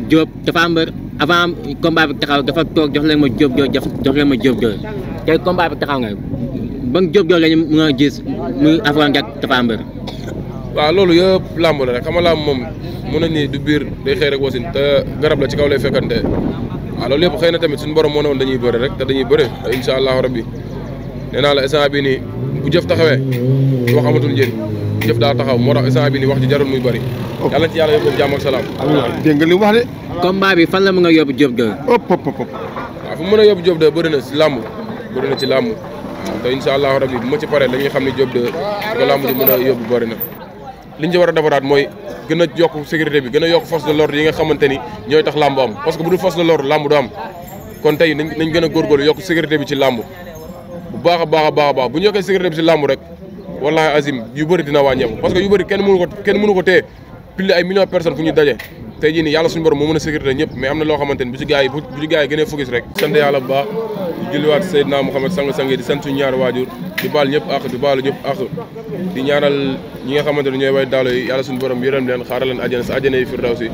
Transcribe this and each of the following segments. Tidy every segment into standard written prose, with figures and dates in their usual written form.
Diop dafa mbër avant combat bi taxaw dafa toog jox leen ma Diop jox leen ma Diop tey combat bi taxaw nga ban Diop lañu mën a gis muy affronté ak dafa mbër. waaw loolu yëpp làmb la rek xam nga làmb moom mun nañ ni du biir day xëy rek wasin te garab la ci kaw lay fekkante waaw loolu yëpp xëy na tamit suñu borom moo ne woon dañuy bëre rek te dañuy bëre te incha allahu rabbi nee naa la instant bii nii bu jëf taxawee wax amatul njëriñ jëf daa taxaw moo tax instant bii nii wax ji jarul muy bëri. yàlla ci yàlla yóbbu jàmm ak salaam. dégg nga li mu wax de. combat bi fan la mën a yóbbu Diop de. waaw fu mu mën a yóbbu Diop de bëri na ci làmb bëri na ci làmb te incha allahu rabbi bu ma ci paree dañuy xam ne Diop de nga làmb di mën a yóbbu bëri na liñ ci war a defaraat mooy gën a yokk sécurité bi gën a yokk force de l'ordre yi nga xamante ni ñooy tax làmb am parce que bu dul force de l'ordre làmb du am kon tey nañ gën a góorgóorlu yokk sécurité bi ci làmb bu baax a baax bu ñu yokkee sécurité bi ci làmb rek wallahi azim yu bëri dina wàññeeku parce que yu bëri kenn mënu ko téye pile ay millions de personnes fu ñu daje tey jii nii yàlla suñu borom moo mën a sécurité ñëpp mais am na loo xamante ni bu ci gars yi gënee focus rek sant yàlla bu baax di julliwaat Seydina Mouhamed sang di sant suñu ñaari waajur di baal ñëpp ak di baalu ñëpp ak di ñaanal ñi nga xamante ne ñooy way daalo yi yàlla suñu borom yërëm leen xaaral leen àjjana sa àjjana yi firdawsi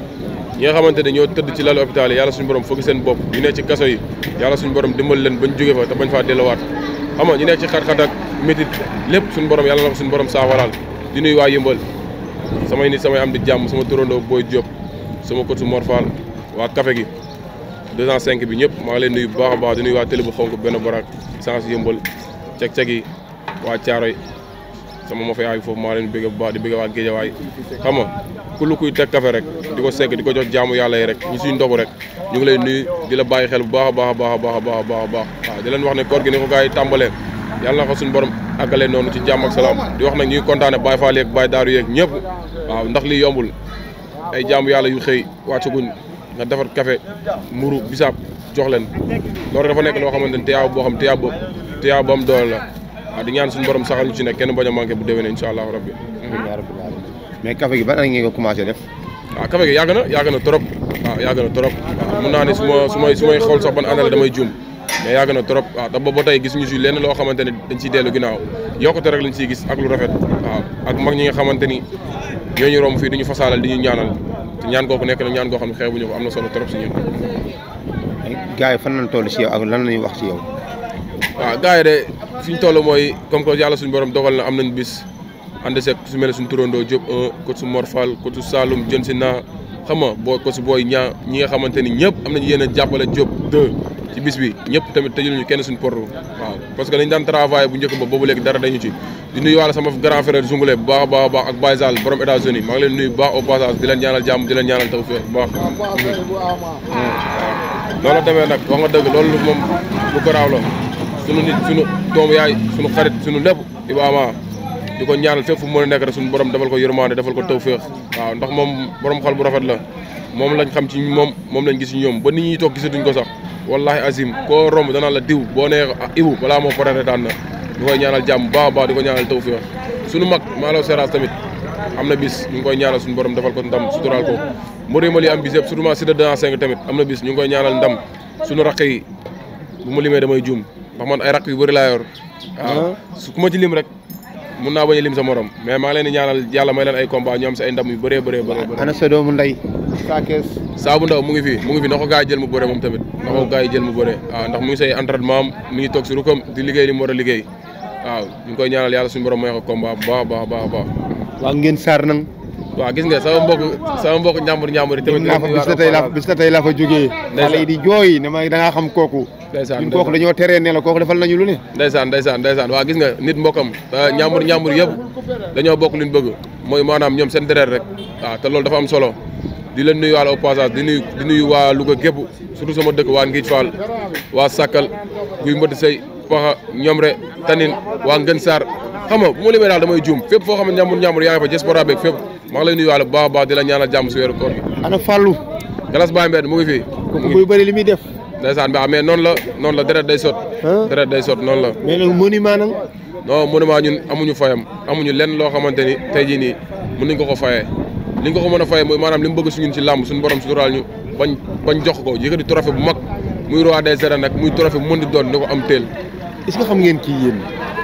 ñi nga xamante ne ñoo tëdd ci lalu hôpital yi yàlla suñu borom fokki seen bopp ñu nekk ci kaso yi yàlla suñu borom dimbal leen bañ jóge fa te bañ faa delluwaat xam nga ñu nekk ci xat-xat ak métit lépp suñu borom yàlla na ko suñu borom saafaraal di nuyu waa Yëmbal samay nit samay am di jàmm sama turandoo Boy Diop sama coach Mor Fall waa café gi 205 bi ñëpp maa ngi leen nuyu bu baax a baax di nuyu waa télé bu xonk benn borak sans Yëmbal ceg-ceg yi waa Caaroy sama ma fa yaay foofu maa leen bëgg bu baax di bëgg waa Géejawaay xam nga ku lu kuy teg café rek di ko segg di ko jox jaamu yàlla yi rek ñu suñ ndogu rek ñu ngi lay nuyu di la bàyyi xel bu baax a baax a baax a baax a baax a baax waaw di leen wax ne koor gi ni ko gars yi tàmbalee yàlla na ko suñu borom àggalee noonu ci jàmm ak salaam di wax nag ñuy kontaane Baye Fall yeeg Baye Daaru yeeg ñëpp waaw ndax lii yombul ay jaamu yàlla yu xëy wàccaguñ nga defar café muru bisaab jox leen loolu dafa nekk loo xamante ne tiyaaba boo xam tiyaaba bu am doole la waaw di ñaan suñu borom saxal ñu ci nekk kenn bañ a manqué bu déwénee incha allahu rabbi mais café gi ban année ngeen ko commencé def waaw café gi yàgg na trop waaw yàgg na trop waaw mun naa ne su may xool sax ban année la damay juum mais yàgg na trop waaw te ba tey gis ñu si lenn loo xamante ne dañ ciy dellu ginnaaw yokkute rek lañ ciy gis ak lu rafet waaw ak mag ñi nga xamante ni ñooñu romb fii duñu fasaalal di ñu ñaanal te ñaan googu nekk na ñaan goo xam ne xeebuñu ko am na solo trop si ñun. gars yi fan lañ toll si yow ak lan lañuy wax si yow. waaw gars yi de fi ñu toll mooy comme que yàlla suñu borom dogal na am nañ bis ànd seeg su mel ne suñu turandoo Diop 1 coach su Mor Fall coach su Saloum jën si naa xam nga coach su booy ñaa ñi nga xamante ni ñëpp am nañu yéen a jàppale Diop 2 ci bis bi ñëpp tamit tëjuñu kenn suñu porte waaw parce que dañ daan travailler bu njëkk ba boobu léegi dara dañu ci di nuyu wàlla sama grand frère Zoungulé bu baax a baax a baax ak Baye Sall borom États-Unis maa ngi leen nuyu bu baax au passage di leen ñaanal jàmm di leen ñaanal tawfeex bu baax waaw noonu la demee nag wax nga dëgg loolu moom lu garaaw la sunu nit sunu doomu yaay sunu xarit sunu lépp Ibrahima di ko ñaanal fépp fu mu mën a nekk rek suñu borom defal ko yërmande defal ko tawfeex waaw ndax moom borom xol bu rafet la moom lañ xam ci moom lañ gis ci ñoom ba nit ñi toog gisatuñ ko sax wallahi azim koo romb danaa la diw boo nee ibu balaa moo pare retaan na di koy ñaanal jàmm bu baax a baax di ko ñaanal tawfeex suñu mag Malaw Seras tamit am na bis ñu ngi koy ñaanal suñu borom defal ko ndam suturaal ko mbëri am bis yëpp surtout ma Sida 205 tamit am na bis ñu ngi koy ñaanal ndam suñu rakk yi bu ma limee damay juum ndax man ay rakk yu bëri laa yor waaw su ku ma ci lim rek mun naa bañ a lim sa morom mais maa ngi leen di ñaanal yàlla may leen ay combat ñu am si ay ndam yu bëree ana sa doomu ndey Saabu Ndaw mu ngi fi na ko gars yi jël mu bëre moom tamit na ko gars yi jël mu bëre waaw ndax mu ngi say entraînement am mi ngi toog si rukam di liggéey li mu war a liggéey waaw ñu ngi koy ñaanal yàlla suñu borom may ko combat bu baax a baax a baax waaw ngeen saar nang waaw gis nga sama mbokk njàmbur yi tamit bis na tey laa fa jógee xale yi di jooy ne ma da ngaa xam kooku ñun kooku dañoo teree ne la kooku defal nañu lu ne ndeysaan waaw gis nga nit mbokkam njàmbur yëpp dañoo bokk luñ bëgg mooy maanaam ñoom seen deret rek waaw te loolu dafa am solo di leen nuyu waale au passage di nuyu waa Louga gépp surtout sama dëkk waa Ngij Fall waa Sakal guy mbëtt say paxa ñomre tanin waa Ngën Sarr xam nga bu ma limee daal damay juum fépp foo xam ne njàmbur yaa ngi fa diaspora beeg fépp maa ngi lay nuyu waale bu baax a baax di la ñaanal jàmm si weeru koor gi ana Fallou Galas Baye Mbène mu ngi fii kooku buy bëri li muy def ndeysaan mais noonu la deret day sot noonu la mais nag monument nag non monument ñun amuñu fayam amuñu lenn loo xamante ni tey jii nii mën nañ ko fayee li nga ko mën a fayee mooy maanaam li mu bëgg suñun ci làmb suñu borom suturaal ñu bañ jox ko yëkkati trophée bu mag muy roi des arènes nag muy trophée bu mën di doon ni ko am teel est-ce que xam ngeen kii yéen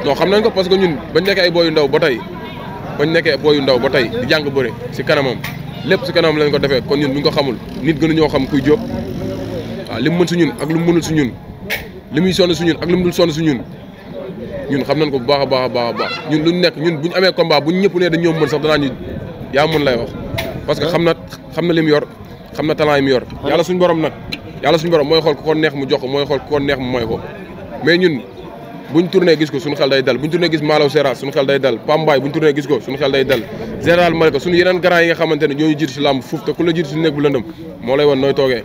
non xam nañ ko parce que ñun bañ nekkee ay booyu ndaw ba tey di jàng bëre si kanamam lépp si kanam lañ ko defee kon ñun bu ñu ko xamul nit gënu ñoo xam kuy Diop waaw li mu mën si ñun ak lu mu mënul si ñun li muy sonn si ñun ak lu mu dul sonn si ñun xam nañ ko bu baax a baax ñun luñ nekk ñun buñ amee combat buñ ñëpp ne dañoo mën sax danaa ñu yaa mën lay wax parce que xam na li mu yor xam na talent yi mu yor yàlla suñu borom mooy xool ku ko neex mu jox ko mooy xool ku ko neex mu mooy ko mais ñun buñ tourné gis ko suñu xel day dal buñ tourné gis Malaw Seras suñu xel day dal Pambaay buñ tourné gis ko suñu xel day dal général Malika suñu yeneen grand yi nga xamante ne ñooñu jiitu si làmb fuuf te ku la jiitu si néeg bu lëndëm moo lay won nooy toogee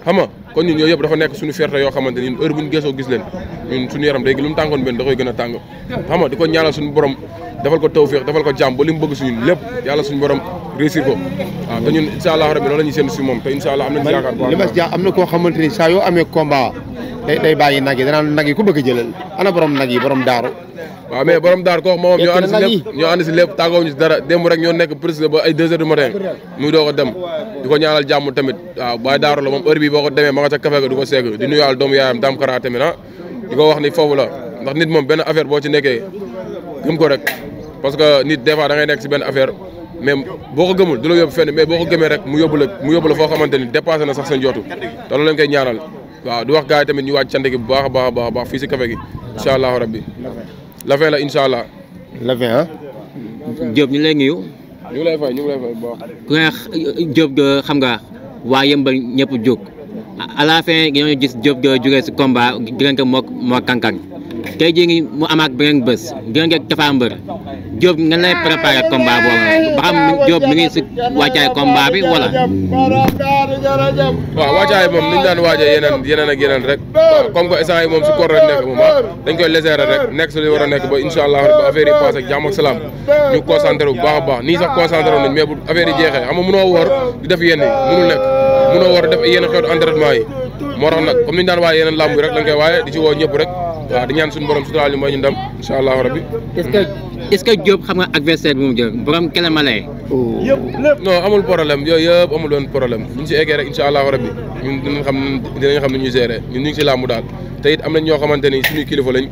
xam nga kon ñun yooyu yëpp dafa nekk suñu fierté yoo xamante ñun heure buñ gesoo gis leen ñun suñu yaram day lu mu tàngoon benn da koy gën a tàng xam nga di ko ñaanal suñu borom defal ko tawfeex defal ko jàmm ba li mu bëgg suñun lépp yàlla suñu borom réussir ko waaw te ñun incha allah rabbi loolu la ñuy séntu si moom te incha allah am nañ si yaakaar li ma si jaax am na koo xamante ni saa yoo amee combat day bàyyi nag yi danaan nag yi ku bëgg a jëlal ana borom nag yi borom daaru waaw mais borom daaru ko moom ñoo ànd si lépp tàggoo ñu si dara démb rek ñoo nekk presque ba ay 2 heures du matin muy doo ko dem di ko ñaanal jàmm tamit waaw baay daaru la moom heure bi boo ko demee ma nga ca café ga du ko seeg di nuyuwaal doomu yaayam daam kara tamit di ko wax ni foofu la ndax nit moom benn affaire boo ci nekkee gëm ko rek parce que nit des fois da ngay nekk si benn affaire mais boo ko gëmul du la yóbbu fenn mais boo ko gëmee rek mu yóbbu la foo xamante ni dépassé na sax seen jootu te loolu lañ koy ñaanal waaw di wax gars yi tamit ñu wàcc cant gi bu baax a baax fii si café gi incha allahu rabbi la fin la incha allah la fin ah Diop ñu lay nuyu ñu ngi lay fay bu baax ku nga Diop xam nga waa Yëmbal ñëpp jóg à la fin dañoo gis Diop jógee si combat diggante moo kankan tey jii ngi mu amaat beneen bés diggante Tapha Mbeur Diop nga lay préparé combat boobu ba xam Diop mi ngi si wàccaay combat bi wala. waaw wàccaay moom ni ñu daan waajee yeneen ak yeneen rek comme que instant yi moom si koor rek nekk moom dañ koy lésérer rek nekk si li war a nekk ba incha allah ba affaire yi passé ak jàmm ak salaam ñu concentré bu baax a baax nii sax concentré nañ mais bu affaire yi jeexee xam nga mënoo woor di def yenn yi mënul nekk mënoo woor def yenn xeetu entraînement yi moo tax nag comme ni ñu daan waaye yeneen làmb yi rek dañ koy waaye di ci woo ñëpp rek waaw di ñaan suñu borom suturaal ñu mooy ñu ndam incha allahu rabbi est-ce que Diop xam nga adversaire bi mu jël borom Kélémalé. non amul problème yooyu yëpp amul woon problème buñ si eggee rek incha allahu rabbi ñun dinañ xam ne ñuy gérer ñun ñu ngi si làmb daal te it am nañ ñoo xamante ni suñuy kilifa lañ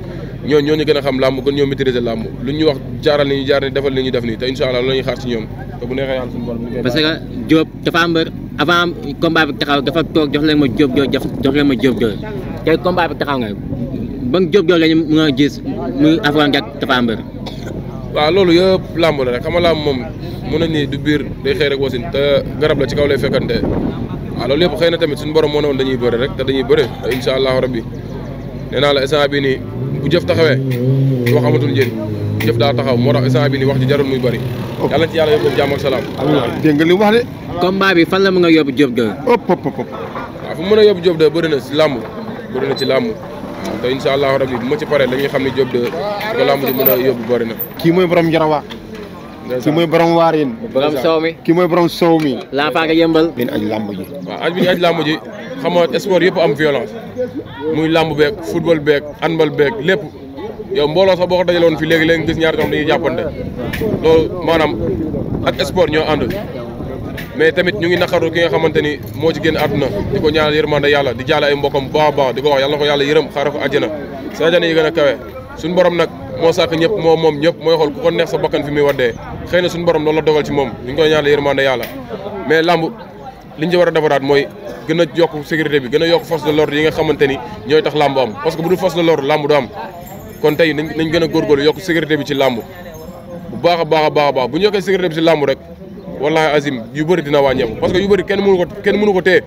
ñoo ñu gën a xam làmb gën ñoo maîtriser làmb lu ñu wax jaaral ni ñu jaar ni defal li ñuy def nii te incha allah loolu la ñuy xaar ci ñoom te bu neexee yàlla suñu borom parce que Diop Tapha Mbeur avant combat bi taxaw dafa toog jox leen ma Diop tey combat bi taxaw nga ban Diop lañu mën a gis muy affronté ak Tapha Mbeur. waaw loolu yëpp làmb la rek xam nga làmb moom mun nañ ni du biir day xëy rek wasin te garab la ci kaw lay fekkante waaw loolu yëpp xëy na tamit suñu borom moo ne woon dañuy bëre rek te dañuy bëre te incha allahu rabbi nee naa la instant bii nii bu jëf taxawee wax amatul njëriñ jëf daa taxaw moo tax instant bii nii wax ji jarul muy bëri yàlla ci yàlla yóbbu jàmm ak salaam. dégg nga li mu wax de. combat bi fan la mën a yóbbu Diop de. waaw fu mu mën a yóbbu Diop de bëri na ci làmb te incha allahu rabbi bu ma ci paree dañuy xam ne Diop de ko làmb ji mën a yóbbu bëri na. kii mooy borom Njarawa. kii mooy borom Waareen. borom Sow mi. kii mooy borom Sow mi. laa faa nga yëmbal. leen aj làmb ji. waaw aj bi ñu aj làmb ji xam nga sport yëpp am violence muy làmb beeg football beeg handball beeg lépp yow mbooloo sax boo ko dajaloon fii léegi gis ñaar ñoom dañuy jàppante loolu maanaam ak sport ñoo ànd mais tamit ñu ngi naqaru ki nga xamante ni moo ci génn àdduna di ko ñaanal yërmande yàlla di jaale ay mbokkam bu baax a baax di ko wax yàlla na ko yàlla yërëm xaaral ko àjjana sa àjjana yi gën a kawe suñu borom nag moo sàkk ñëpp moom ñëpp mooy xool ku ko neex sa bakkan fi muy waddee xëy na suñu borom loolu la dogal ci moom ñu ngi koy ñaanal yërmande yàlla mais lamb liñ ci war a defaraat mooy gën a yokk sécurité bi gën a yokk force de l'ordre yi nga xamante ni ñooy tax lamb am parce que bu dul force de l'ordre lamb du am kon tey nañ gën a góorgóorlu yokk sécurité bi ci lamb bu baax a baax bu ñu yokkee sécurité bi ci lamb rek wallahi azim yu bëri dina wàññeeku parce que yu bëri kenn mënu ko téye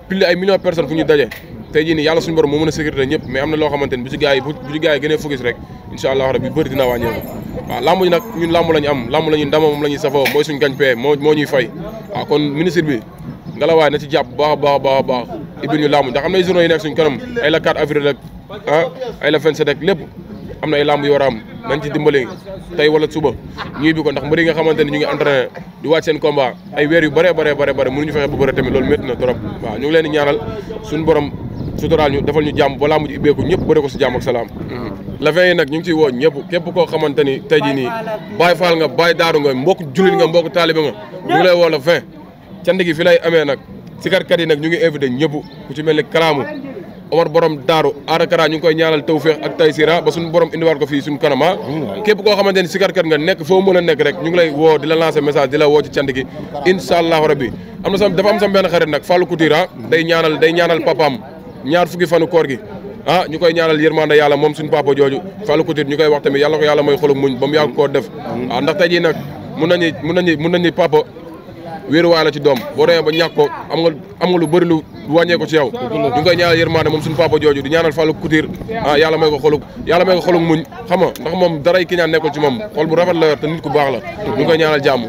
pile ay millions de personnes fu ñu daje tey jii nii yàlla suñu borom moo mën a sécurité ñëpp mais am na loo xamante ni bu ci gars yi gënee focus rek incha allah rabbi yu bëri dina wàññeeku waaw lamb ji nag ñun lamb lañu am lamb lañu ndama moom la ñuy safoo mooy suñu gagne-pain moo ñuy fay waaw kon ministre bi ngelawaay na ci jàpp baax a baax ibil ñu lamb ndax am na ay journaux yi nekk suñu kanam ay la 4 avril rek ay la 27 rek lépp am na ay lamb yu war a am nañ ci dimbali tey wala suba ñuy bi ko ndax mbëri nga xamante ni ñu ngi entraîné di wàcc seen combat ay weer yu bëree mënuñu fexe ba bëre tamit loolu métti na trop waaw ñu ngi leen di ñaanal suñu borom suturaal ñu defal ñu jàmm ba lamb ji ibbeeku ñëpp bëre ko si jàmm ak salaam la fin yi nag ñu ngi ciy woo ñëpp képp koo xamante ni tey jii nii Baay Faal nga Baay Daaru nga mbokk jullit nga mbokk taalibe nga ñu ngi lay woo la fin cant gi fi lay amee nag sikarkat yi nag ñu ngi invité ñëpp ku ci mel ni Kalaamu Omar borom daaru Arakara ñu ngi koy ñaanal tawfeex ak taysira ba suñu borom indiwaat ko fii suñu kanama képp koo xamante ni sikarkat nga nekk foo mën a nekk rek ñu ngi lay woo di la lancer message di la woo ci cant gi incha allahu rabbi am na sam dafa am sam benn xarit nag Fallou Couture day ñaanal papaam ñaar fukki fanu koor gi ñu koy ñaanal yërmande yàlla moom suñu papa jooju Fallou Couture ñu koy wax tamit yàlla ko yàlla mooy xolum muñ ba mu yàgg koo def ndax tey jii nag mun nañu papa wéeruwaay la ci doom boo demee ba ñàkk ko am nga lu bëri lu wàññeeku ci yow ñu ngi koy ñaanal yërmande moom suñu papa jooju di ñaanal Fallou Couture yàlla may ko xolum muñ xam nga ndax moom daray ki ñaan nekkul ci moom xol bu rafet la yor te nit ku baax la ñu ngi koy ñaanal jàmm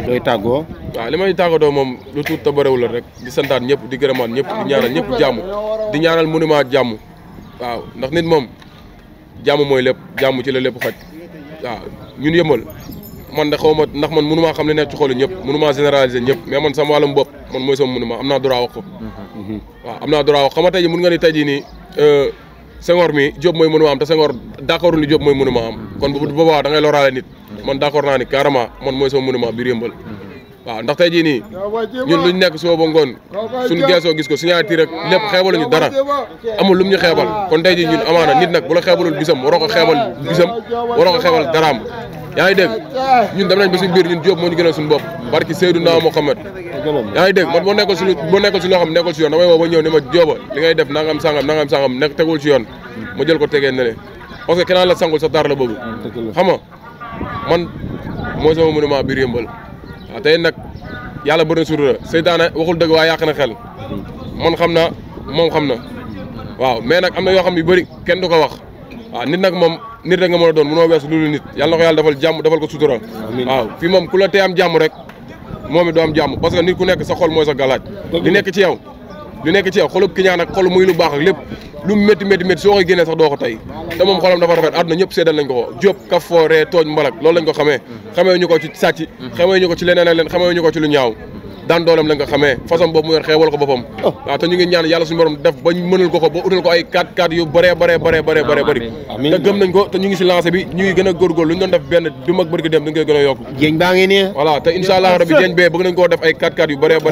doy tàggoo waaw li may tàggatoo moom lu tuut te bëriwul la rek di santaat ñëpp di gërëmaat ñëpp di ñaanal ñëpp jàmm di ñaanal monument jàmm waaw ndax nit moom jàmm mooy lépp jàmm ci la lépp xaj waaw ñun Yeumbeul man de xaw ma ndax man mënumaa xam ne nekk ci xolu ñëpp mënumaa généraliser ñëpp mais man sama wàllum bopp man mooy sama monument am naa droit wax ko waaw am naa droit wax xam nga tey ji mën nga ni tey jii nii Senghor mi Diop mooy monument am te Senghor d'accord ni Diop mooy monument am kon bu boobaa da ngay loraale nit man d'accord naa ni carrément man mooy sama monument biir Yeumbeul waaw ndax tey jii nii ñun luñ nekk suba ba ngoon suñu geesoo gis ko signature rek lépp xeebaluñu dara amul lum ñu xeebal kon tey jii ñun amaana nit nag bu la xeebalul bisam waroo ko xeebal daraam yaa ngi dégg ñun dem nañ ba suñu biir ñun Diop moo ñu gënal suñu bopp barki Seydina Mohamed yaa ngi dégg man boo nekkul si loo xam nekkul si yoon damay woo ba ñëw ni ma Diop li ngay def nangam sangam nekk tegul si yoon ma jël ko tegee ne le parce que kenaan la sangul sa taar la bëgg xam nga man mooy sama monument biir Yeumbeul waaw tey nag yàlla bëri na sutura seytaane waxul dëgg waaye yàq na xel man xam na moom xam na waaw mais nag am na yoo xam yu bëri kenn du ko wax waaw nit nag moom nit rek nga mën a doon mënoo weesu loolu nit yàlla na ko yàlla defal jàmm defal ko sutura waaw fii moom ku la tee am jàmm rek moom it doo am jàmm parce que nit ku nekk sa xol mooy sa galaaj li nekk ci yow xolub ki ñaan ak xolu muy lu baax ak lépp lu métti soo koy génnee sax doo ko tey te moom xolam dafa rafet àdduna ñëpp seedal nañ ko Diop kaf fooree tooñ mbalak loolu lañ ko xamee ñu ko ci sàcc xamee ñu ko ci leneen ak leen xamee ñu ko ci lu ñaaw daan doolam lañ ko xamee façon boobu mu yor xeewal ko boppam waaw te ñu ngi ñaan yàlla suñu borom def bañ mënal ko ba utal ko ay 4-4 yu bëree te gëm nañ ko te ñu ngi si lancé bi ñu ngi gën a góorgóorlu lu ñu doon def benn du mag bërki dem dañ koy gën a yokk jéñ baa ngi nii voilà te incha allah rabbi jéñ bee bëgg nañ koo def ay 4-4 yu bëree ba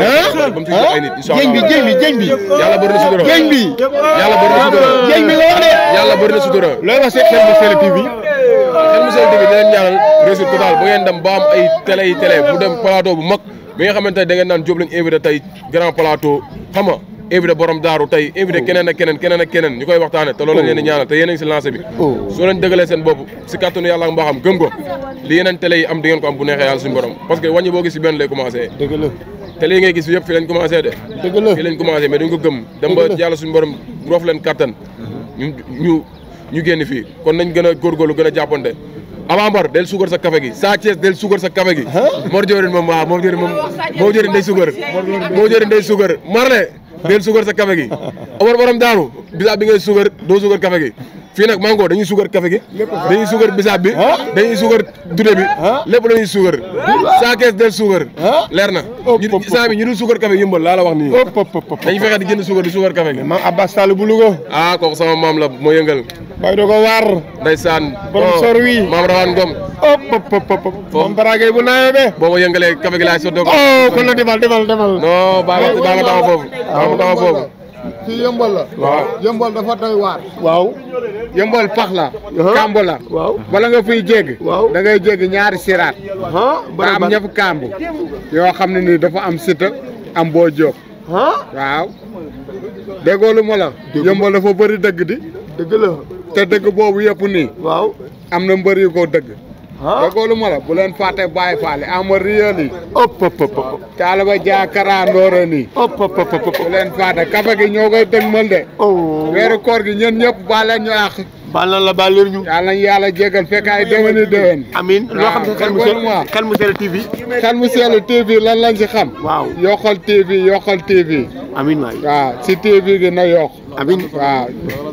mu si jox ay nit incha allah jéñ bi yàlla bëri na sutura jéñ bi yàlla bëri na sutura jéñ bi nga wax de yàlla bëri na sutura looy wax Xel mu Sell TV Xel mu Sell TV di leen ñaanal réussite total ba ngeen dem ba am ay télé bu dem plateau bu mag bi nga xamante ne da ngeen naan Diop lañ invité tey grand plateau xam nga invité borom daaru tey invité keneen ak keneen ñu koy waxtaane te loolu lañ leen di ñaanal te yéen a ngi si lancé bi soo leen dëgalee seen bopp si kàttanu yàlla ak mbaaxam gëm ko li yeneen télé yi am di ngeen ko am bu neexee yàlla suñu borom parce que wàññi boo gis si benn lay commencé télé yi ngay gis yëpp fi lañ commencé de fi lañ commencé mais dañ ko gëm dem ba yàlla suñu borom roof leen kattan ñu génn fii kon nañ gën a góorgóorlu gën a jàppante Ama Mbar del suukar sa café gi Sa Thiès del suukar sa café gi Mor Diorine moom waaw Mor Diorine day suukar Marley del suukar sa café gi Omar borom daanu bisaab bi ngay suukar doo suukar café gi fii nag mango dañuy suukar café gi dañuy suukar bisaab bi dañuy suukar dune bi lépp la ñuy suukar Sa Thiès del suukar leer na instant bi ñu dul suukar café Yeumbeul laa la wax nii dañu fexe di jënd suukar di suukar café gi maam Abbas Sall bu Louga kooku sama maam la moo yëngal bay do ko waar ndeysaan borom sor wi maam rawaan ngom moom baragay bu naawee be boo ma yëngalee café gi laay sottoo ko kon la demal non baa nga taxaw foofu fii Yeumbeul la waaw Yeumbeul dafa doy waar waaw Yeumbeul pax la kamb la waaw bala nga fiy jéggi da ngay jéggi ñaari siraat ba am ñëpp kamb yoo xam ne nii dafa am sita am boo jóg waaw déggoo lu ma la Yeumbeul dafa bëri dëgg di dëgg la te dëgg boobu yëpp nii waaw am na mbër yu ko dëgg déggoo lu ma la bu leen fàtte bàyyi faale ama riyali caala ba jaakara ndoore nii bu leen fàtte kafe gi ñoo koy dëgmal de weeru koor gi ñeen ñëpp baal leen ñu àq baal na la baal leen ñu yàlla nañu yàlla jégal fekk ay déwéni déwén amiin loo xam ne Xel mu Sell TV Xel mu Sell TV lan lañ si xam waaw yokkal TV amiin waay waaw si TV gi na yokk amiin waaw